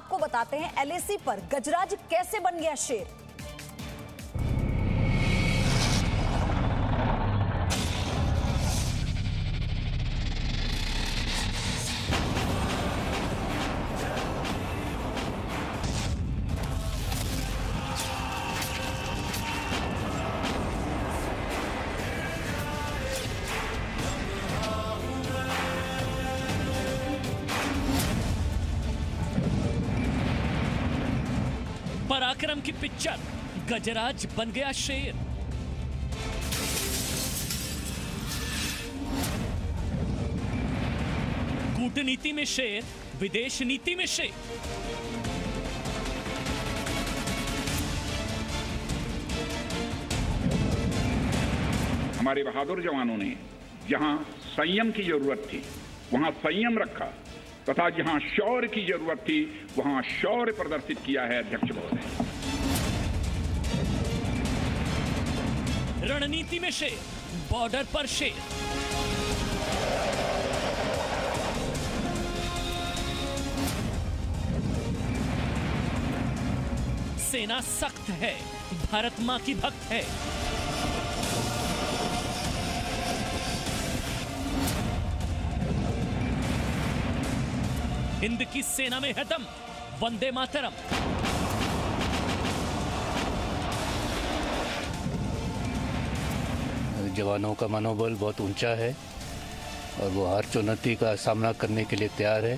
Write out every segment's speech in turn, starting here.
आपको बताते हैं एलएसी पर गजराज कैसे बन गया शेर। पराक्रम की पिक्चर, गजराज बन गया शेर। कूटनीति में शेर, विदेश नीति में शेर। हमारे बहादुर जवानों ने जहां संयम की जरूरत थी वहां संयम रखा तथा जहां शौर्य की जरूरत थी वहां शौर्य प्रदर्शित किया है अध्यक्ष महोदय। रणनीति में शेर, बॉर्डर पर शेर। सेना सख्त है, भारत मां की भक्त है। हिंद की सेना में है दम, वंदे मातरम। जवानों का मनोबल बहुत ऊंचा है और वो हर चुनौती का सामना करने के लिए तैयार है।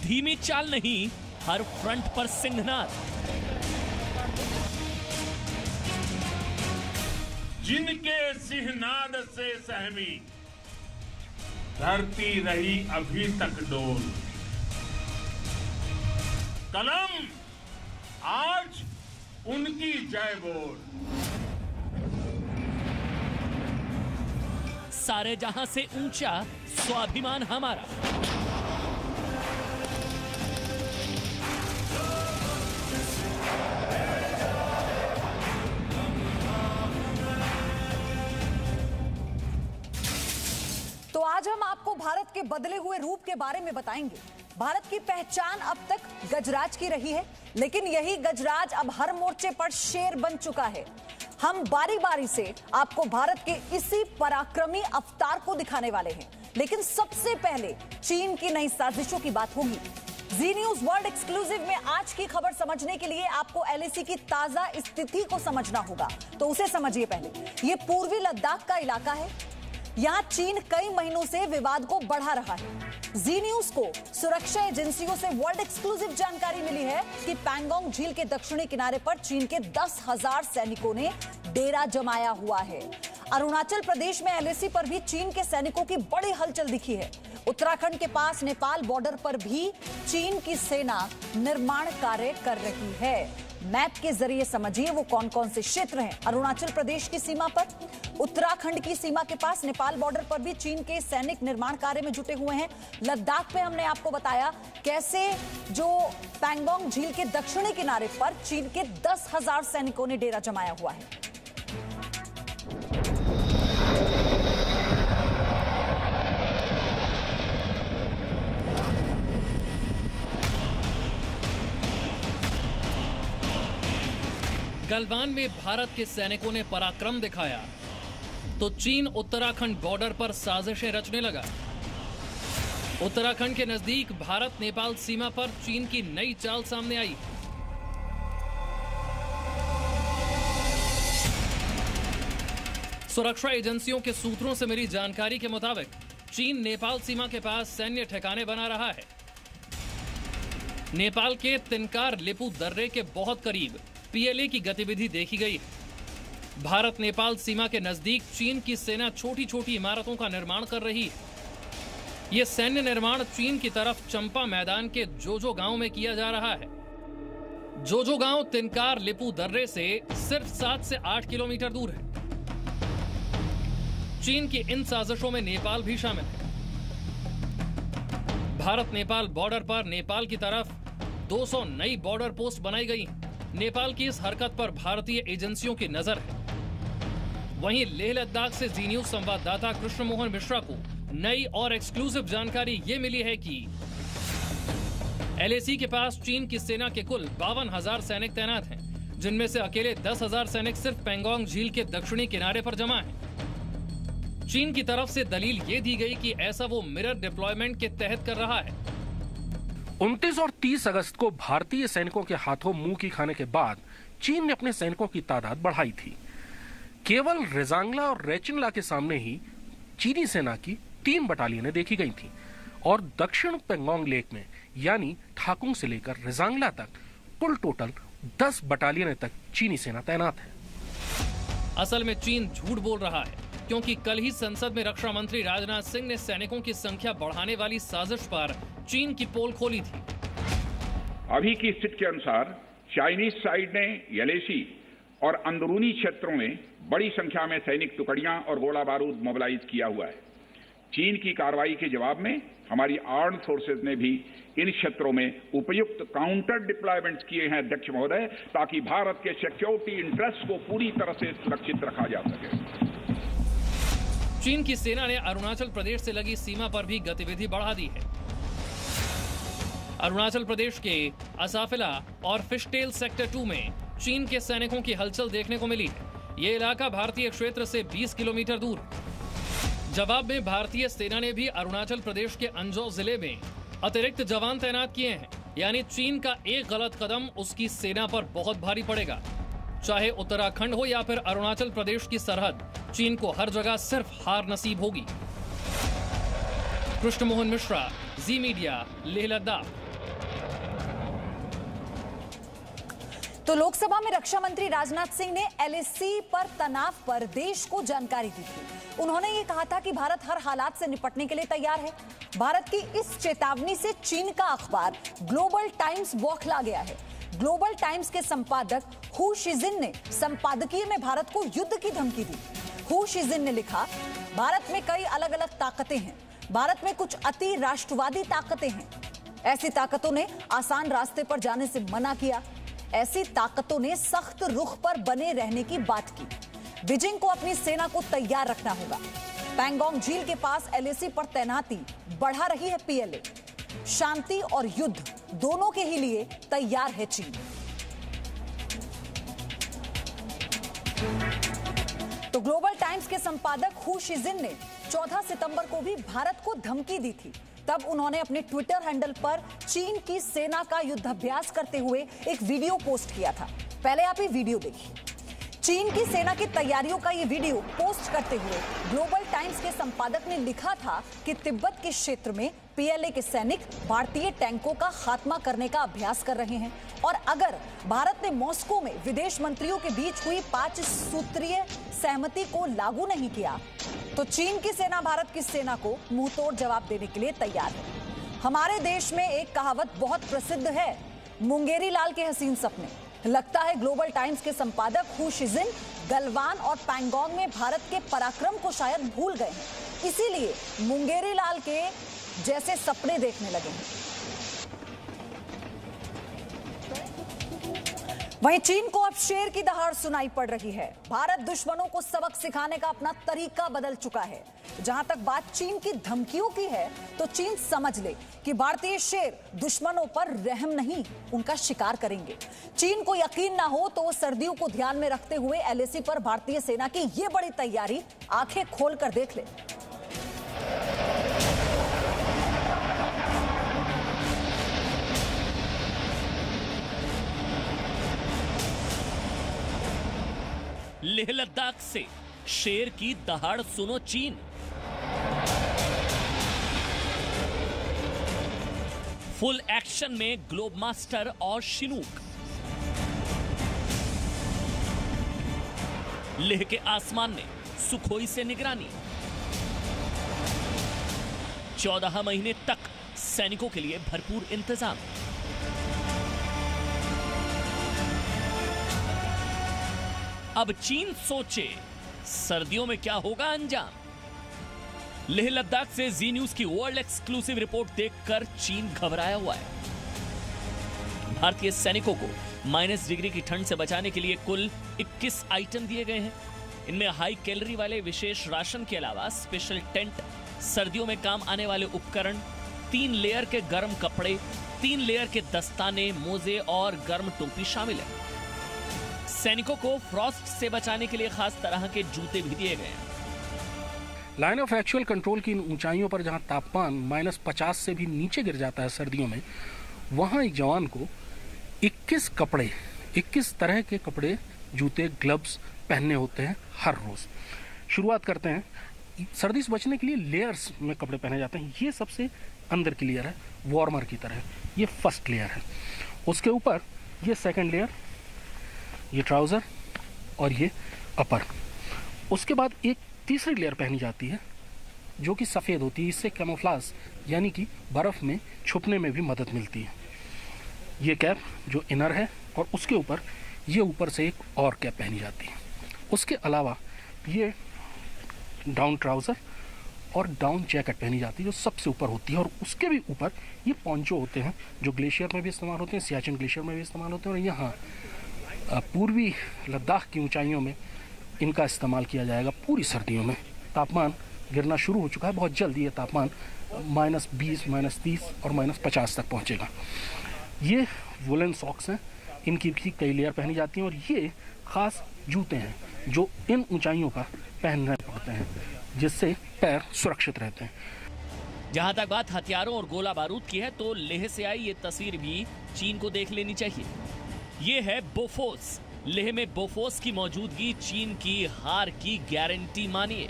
धीमी चाल नहीं, हर फ्रंट पर सिंहनाद। जिनके सिंहनाद से सहमी धरती रही अभी तक डोल, कलम आज उनकी जय बोल। सारे जहां से ऊंचा स्वाभिमान हमारा। तो आज हम आपको भारत के बदले हुए रूप के बारे में बताएंगे। भारत की पहचान अब तक गजराज की रही है, लेकिन यही गजराज अब हर मोर्चे पर शेर बन चुका है। हम बारी बारी से आपको भारत के इसी पराक्रमी अवतार को दिखाने वाले हैं, लेकिन सबसे पहले चीन की नई साजिशों की बात होगी। जी न्यूज वर्ल्ड एक्सक्लूसिव में आज की खबर समझने के लिए आपको एलएसी की ताजा स्थिति को समझना होगा। तो उसे समझिए पहले। ये पूर्वी लद्दाख का इलाका है। यहां चीन कई महीनों से विवाद को बढ़ा रहा है। जी न्यूज को सुरक्षा एजेंसियों से वर्ल्ड एक्सक्लूसिव जानकारी मिली है कि पैंगोंग झील के दक्षिणी किनारे पर चीन के 10,000 सैनिकों ने डेरा जमाया हुआ है। अरुणाचल प्रदेश में एलएसी पर भी चीन के सैनिकों की बड़ी हलचल दिखी है। उत्तराखंड के पास नेपाल बॉर्डर पर भी चीन की सेना निर्माण कार्य कर रही है। मैप के जरिए समझिए वो कौन कौन से क्षेत्र हैं। अरुणाचल प्रदेश की सीमा पर, उत्तराखंड की सीमा के पास, नेपाल बॉर्डर पर भी चीन के सैनिक निर्माण कार्य में जुटे हुए हैं। लद्दाख पे हमने आपको बताया कैसे जो पैंगोंग झील के दक्षिणी किनारे पर चीन के 10,000 सैनिकों ने डेरा जमाया हुआ है। गलवान में भारत के सैनिकों ने पराक्रम दिखाया तो चीन उत्तराखंड बॉर्डर पर साजिशें रचने लगा। उत्तराखंड के नजदीक भारत नेपाल सीमा पर चीन की नई चाल सामने आई। सुरक्षा एजेंसियों के सूत्रों से मिली जानकारी के मुताबिक चीन नेपाल सीमा के पास सैन्य ठिकाने बना रहा है। नेपाल के तिनकार लेपू दर्रे के बहुत करीब पीएलए की गतिविधि देखी गई। भारत नेपाल सीमा के नजदीक चीन की सेना छोटी छोटी इमारतों का निर्माण कर रही है। यह सैन्य निर्माण चीन की तरफ चंपा मैदान के जोजो गांव में किया जा रहा है। जोजो गांव तिनकार लेपू दर्रे से सिर्फ 7 से 8 किलोमीटर दूर है। चीन की इन साजिशों में नेपाल भी शामिल है। भारत नेपाल बॉर्डर पर नेपाल की तरफ 200 नई बॉर्डर पोस्ट बनाई गई। नेपाल की इस हरकत पर भारतीय एजेंसियों की नजर है। वहीं लेह लद्दाख से जी न्यूज संवाददाता कृष्ण मोहन मिश्रा को नई और एक्सक्लूसिव जानकारी ये मिली है कि LAC के पास चीन की सेना के कुल 52,000 सैनिक तैनात हैं, जिनमें से अकेले 10,000 सैनिक सिर्फ पेंगोंग झील के दक्षिणी किनारे पर जमा हैं। चीन की तरफ से दलील ये दी गई कि ऐसा वो मिरर डिप्लॉयमेंट के तहत कर रहा है। 29 और 30 अगस्त को भारतीय सैनिकों के हाथों मुंह की खाने के बाद चीन ने अपने सैनिकों की तादाद बढ़ाई थी। केवल रेजांगला और रेचिनला के सामने ही चीनी सेना की 3 बटालियनें देखी गई थी और दक्षिण पेंगोंग लेक में यानी ठाकुंग से लेकर रेजांगला तक कुल टोटल 10 बटालियनें तक चीनी सेना तैनात है। असल में चीन झूठ बोल रहा है, क्योंकि कल ही संसद में रक्षा मंत्री राजनाथ सिंह ने सैनिकों की संख्या बढ़ाने वाली साजिश पर चीन की पोल खोली थी। अभी की स्थिति के अनुसार चाइनीज साइड ने LAC और अंदरूनी क्षेत्रों में बड़ी संख्या में सैनिक टुकड़ियां और गोला बारूद मोबिलाइज किया हुआ है। चीन की कार्रवाई के जवाब में हमारी आर्म्ड फोर्सेज ने भी इन क्षेत्रों में उपयुक्त काउंटर डिप्लॉयमेंट किए हैं अध्यक्ष महोदय, ताकि भारत के सिक्योरिटी इंटरेस्ट को पूरी तरह से सुरक्षित रखा जा सके। चीन की सेना ने अरुणाचल प्रदेश से लगी सीमा पर भी गतिविधि बढ़ा दी है। अरुणाचल प्रदेश के असाफिला और फिशटेल सेक्टर 2 में चीन के सैनिकों की हलचल देखने को मिली है। ये इलाका भारतीय क्षेत्र से 20 किलोमीटर दूर है। जवाब में भारतीय सेना ने भी अरुणाचल प्रदेश के अंजौ जिले में अतिरिक्त जवान तैनात किए हैं, यानी चीन का एक गलत कदम उसकी सेना पर बहुत भारी पड़ेगा। चाहे उत्तराखंड हो या फिर अरुणाचल प्रदेश की सरहद, चीन को हर जगह सिर्फ हार नसीब होगी। कृष्ण मोहन मिश्रा, जी मीडिया, लेह लद्दाख। तो लोकसभा में रक्षा मंत्री राजनाथ सिंह ने LAC पर तनाव पर देश को जानकारी दी थी। उन्होंने ये कहा था कि भारत हर हालात से निपटने के लिए तैयार है। भारत की इस चेतावनी से चीन का अखबार ग्लोबल टाइम्स बौखला गया है। ग्लोबल टाइम्स के संपादक हु शिजिन ने संपादकीय में भारत को युद्ध की धमकी दी। हु शिजिन ने लिखा, भारत में कई अलग अलग ताकतें हैं। भारत में कुछ अति राष्ट्रवादी ताकतें हैं। ऐसी ताकतों ने आसान रास्ते पर जाने से मना किया। ऐसी ताकतों ने सख्त रुख पर बने रहने की बात की। बीजिंग को अपनी सेना को तैयार रखना होगा। पेंगोंग झील के पास LAC पर तैनाती बढ़ा रही है PLA। शांति और युद्ध दोनों के ही लिए तैयार है चीन। तो ग्लोबल टाइम्स के संपादक हु शिजिन ने 14 सितंबर को भी भारत को धमकी दी थी। तब उन्होंने अपने ट्विटर हैंडल पर चीन की सेना का युद्धाभ्यास करते हुए एक वीडियो पोस्ट किया था। पहले आप ये वीडियो देखिए। चीन की सेना की तैयारियों का ये वीडियो पोस्ट करते हुए ग्लोबल टाइम्स के संपादक ने लिखा था कि तिब्बत के क्षेत्र में PLA के सैनिक भारतीय टैंकों का खात्मा करने का अभ्यास कर रहे हैं और अगर भारत ने मॉस्को में विदेश मंत्रियों के बीच हुई 5 सूत्रीय सहमति को लागू नहीं किया तो चीन की सेना भारत की सेना को मुंहतोड़ जवाब देने के लिए तैयार है। हमारे देश में एक कहावत बहुत प्रसिद्ध है, मुंगेरी लाल के हसीन सपने। लगता है ग्लोबल टाइम्स के संपादक हु शिजिन गलवान और पैंगोंग में भारत के पराक्रम को शायद भूल गए हैं, इसीलिए मुंगेरी लाल के जैसे सपने देखने लगे हैं। वहीं चीन को अब शेर की दहाड़ सुनाई पड़ रही है। भारत दुश्मनों को सबक सिखाने का अपना तरीका बदल चुका है। जहां तक बात चीन की धमकियों की है तो चीन समझ ले कि भारतीय शेर दुश्मनों पर रहम नहीं, उनका शिकार करेंगे। चीन को यकीन ना हो तो वो सर्दियों को ध्यान में रखते हुए LAC पर भारतीय सेना की ये बड़ी तैयारी आंखें खोलकर देख ले। लेह लद्दाख से शेर की दहाड़ सुनो चीन। फुल एक्शन में ग्लोब मास्टर और शिनूक। लेह के आसमान में सुखोई से निगरानी। 14 महीने तक सैनिकों के लिए भरपूर इंतजाम। अब चीन सोचे सर्दियों में क्या होगा अंजाम। लेह लद्दाख से जी न्यूज की वर्ल्ड एक्सक्लूसिव रिपोर्ट देखकर चीन घबराया हुआ है। भारतीय सैनिकों को -, डिग्री की ठंड से बचाने के लिए कुल 21 आइटम दिए गए हैं। इनमें हाई कैलोरी वाले विशेष राशन के अलावा स्पेशल टेंट, सर्दियों में काम आने वाले उपकरण, 3 लेयर के गर्म कपड़े, 3 लेयर के दस्ताने, मोजे और गर्म टोपी शामिल है। सैनिकों को फ्रॉस्ट से बचाने के लिए खास तरह के जूते भी दिए गए हैं। लाइन ऑफ एक्चुअल कंट्रोल की इन ऊंचाइयों पर जहां तापमान -50 से भी नीचे गिर जाता है सर्दियों में, वहां एक जवान को 21 तरह के कपड़े, जूते, ग्लव्स पहनने होते हैं हर रोज। शुरुआत करते हैं। सर्दी से बचने के लिए लेयर्स में कपड़े पहने जाते हैं। ये सबसे अंदर की लेयर है, वार्मर की तरह। ये फर्स्ट लेयर है। उसके ऊपर ये सेकंड लेयर, ये ट्राउजर और ये अपर। उसके बाद एक तीसरी लेयर पहनी जाती है जो कि सफ़ेद होती है। इससे कैमोफ्लाज यानी कि बर्फ़ में छुपने में भी मदद मिलती है। ये कैप जो इनर है और उसके ऊपर ये ऊपर से एक और कैप पहनी जाती है। उसके अलावा ये डाउन ट्राउज़र और डाउन जैकेट पहनी जाती है जो सबसे ऊपर होती है। और उसके भी ऊपर ये पोंचो होते हैं जो ग्लेशियर में भी इस्तेमाल होते हैं, सियाचिन ग्लेशियर में भी इस्तेमाल होते हैं। और यहाँ पूर्वी लद्दाख की ऊंचाइयों में इनका इस्तेमाल किया जाएगा। पूरी सर्दियों में तापमान गिरना शुरू हो चुका है। बहुत जल्दी ये तापमान -20, -30 और -50 तक पहुँचेगा। ये वुलन सॉक्स हैं, इनकी भी कई लेयर पहनी जाती हैं। और ये ख़ास जूते हैं जो इन ऊंचाइयों पर पहनने पड़ते हैं जिससे पैर सुरक्षित रहते हैं। जहां तक बात हथियारों और गोला बारूद की है तो लेह से आई ये तस्वीर भी चीन को देख लेनी चाहिए। ये है बोफोर्स। लेह में बोफोर्स की मौजूदगी चीन की हार की गारंटी मानिए।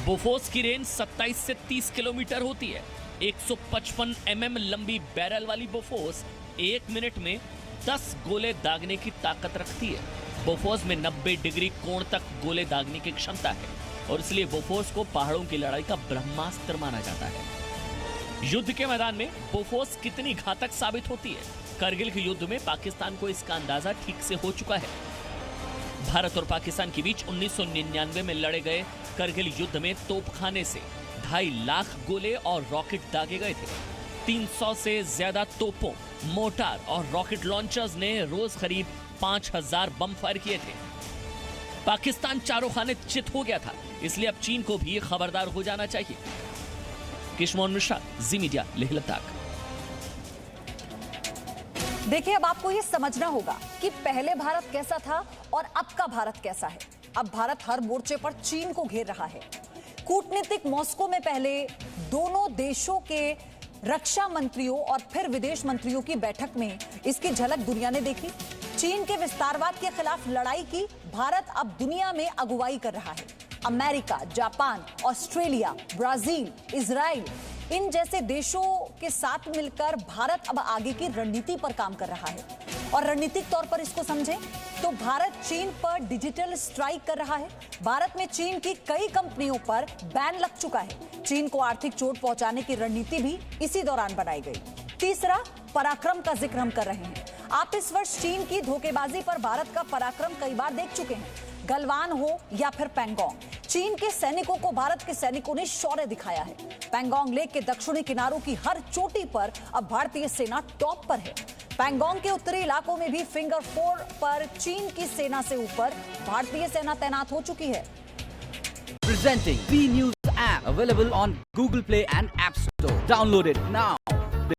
बोफोर्स की रेंज 27 से 30 किलोमीटर होती है। 155 mm लंबी बैरल वाली बोफोर्स 1 मिनट में 10 गोले दागने की ताकत रखती है। बोफोर्स में 90 डिग्री कोण तक गोले दागने की क्षमता है और इसलिए बोफोर्स को पहाड़ों की लड़ाई का ब्रह्मास्त्र माना जाता है। युद्ध के मैदान में बोफोर्स कितनी घातक साबित होती है, करगिल के युद्ध में पाकिस्तान को इसका अंदाजा ठीक से हो चुका है। भारत और पाकिस्तान के बीच 1999 में लड़े गए करगिल युद्ध में तोपखाने से 2.5 लाख गोले और रॉकेट दागे गए थे। 300 से ज्यादा तोपों, मोर्टार और रॉकेट लॉन्चर्स ने रोज करीब 5000 बम फायर किए थे। पाकिस्तान चारों खाने चित हो गया था, इसलिए अब चीन को भी खबरदार हो जाना चाहिए। किशमोहन मिश्रा, जी मीडिया, लेह लद्दाख। देखिए, अब आपको ये समझना होगा कि पहले भारत कैसा था और अब का भारत कैसा है। अब भारत हर मोर्चे पर चीन को घेर रहा है। कूटनीतिक मॉस्को में पहले दोनों देशों के रक्षा मंत्रियों और फिर विदेश मंत्रियों की बैठक में इसकी झलक दुनिया ने देखी। चीन के विस्तारवाद के खिलाफ लड़ाई की भारत अब दुनिया में अगुवाई कर रहा है। America, Japan, Australia, Brazil, Israel, इन जैसे देशों के साथ मिलकर भारत अब आगे की रणनीति पर काम कर रहा है। और रणनीतिक तौर पर इसको समझें तो भारत चीन पर डिजिटल स्ट्राइक कर रहा है। भारत में चीन की कई कंपनियों पर बैन लग चुका है। चीन को आर्थिक चोट पहुंचाने की रणनीति भी इसी दौरान बनाई गई। तीसरा, पराक्रम का जिक्र हम कर रहे हैं। आप इस वर्ष चीन की धोखेबाजी पर भारत का पराक्रम कई बार देख चुके हैं, गलवान हो या फिर पैंगोंग। चीन के सैनिकों को भारत के सैनिकों ने शौर्य दिखाया है। पैंगोंग लेक के दक्षिणी किनारों की हर चोटी पर अब भारतीय सेना टॉप पर है। पैंगोंग के उत्तरी इलाकों में भी फिंगर 4 पर चीन की सेना से ऊपर भारतीय सेना तैनात हो चुकी है। Presenting B News app available on Google Play and App Store. Download it now.